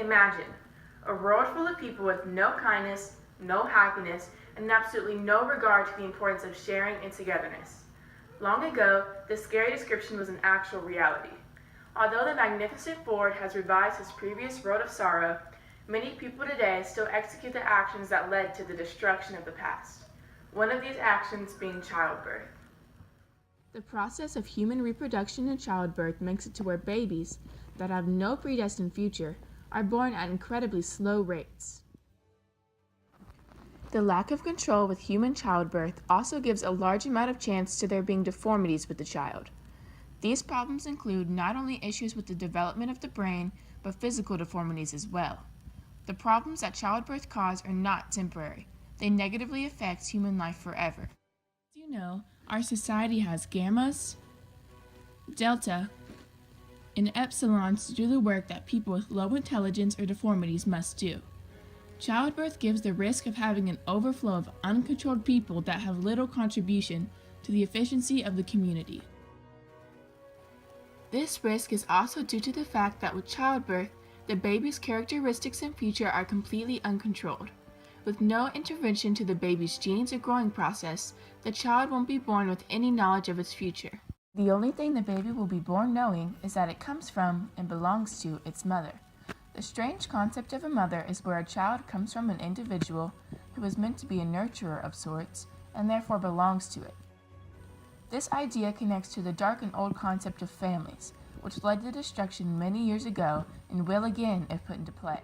Imagine a world full of people with no kindness, no happiness, and absolutely no regard to the importance of sharing and togetherness. Long ago, this scary description was an actual reality. Although the Magnificent Ford has revised his previous road of sorrow, many people today still execute the actions that led to the destruction of the past. One of these actions being childbirth. The process of human reproduction and childbirth makes it to where babies that have no predestined future are born at incredibly slow rates. The lack of control with human childbirth also gives a large amount of chance to there being deformities with the child. These problems include not only issues with the development of the brain, but physical deformities as well. The problems that childbirth cause are not temporary. They negatively affect human life forever. As you know, our society has gammas, delta, and epsilons to do the work that people with low intelligence or deformities must do. Childbirth gives the risk of having an overflow of uncontrolled people that have little contribution to the efficiency of the community. This risk is also due to the fact that with childbirth, the baby's characteristics and future are completely uncontrolled. With no intervention to the baby's genes or growing process, the child won't be born with any knowledge of its future. The only thing the baby will be born knowing is that it comes from and belongs to its mother. The strange concept of a mother is where a child comes from an individual who is meant to be a nurturer of sorts and therefore belongs to it. This idea connects to the dark and old concept of families, which led to destruction many years ago and will again if put into play.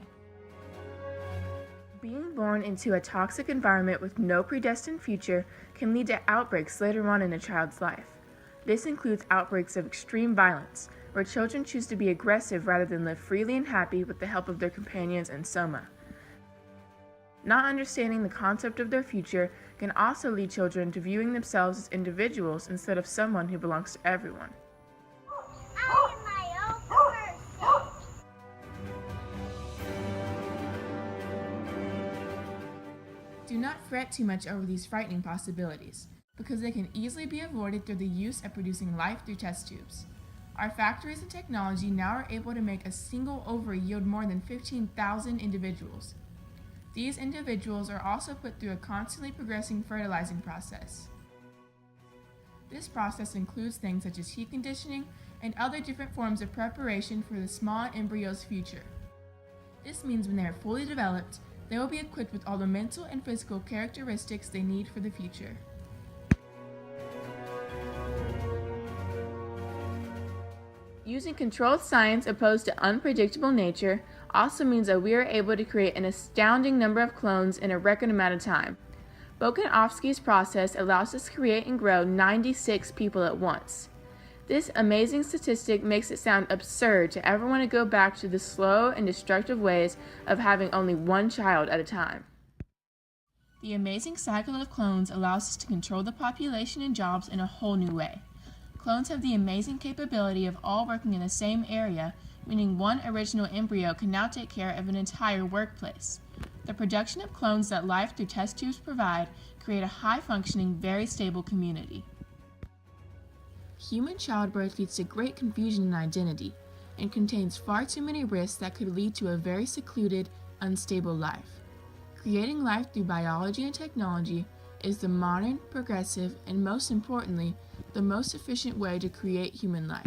Being born into a toxic environment with no predestined future can lead to outbreaks later on in a child's life. This includes outbreaks of extreme violence, where children choose to be aggressive rather than live freely and happy with the help of their companions and soma. Not understanding the concept of their future can also lead children to viewing themselves as individuals instead of someone who belongs to everyone. Do not fret too much over these frightening possibilities, because they can easily be avoided through the use of producing life through test tubes. Our factories and technology now are able to make a single ovary yield more than 15,000 individuals. These individuals are also put through a constantly progressing fertilizing process. This process includes things such as heat conditioning and other different forms of preparation for the small embryo's future. This means when they are fully developed, they will be equipped with all the mental and physical characteristics they need for the future. Using controlled science opposed to unpredictable nature also means that we are able to create an astounding number of clones in a record amount of time. Volkanovski's process allows us to create and grow 96 people at once. This amazing statistic makes it sound absurd to ever want to go back to the slow and destructive ways of having only one child at a time. The amazing cycle of clones allows us to control the population and jobs in a whole new way. Clones have the amazing capability of all working in the same area, meaning one original embryo can now take care of an entire workplace. The production of clones that life through test tubes provide create a high-functioning, very stable community. Human childbirth leads to great confusion in identity and contains far too many risks that could lead to a very secluded, unstable life. Creating life through biology and technology is the modern, progressive, and most importantly, the most efficient way to create human life.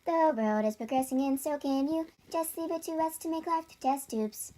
The world is progressing and so can you. Just leave it to us to make life through test tubes.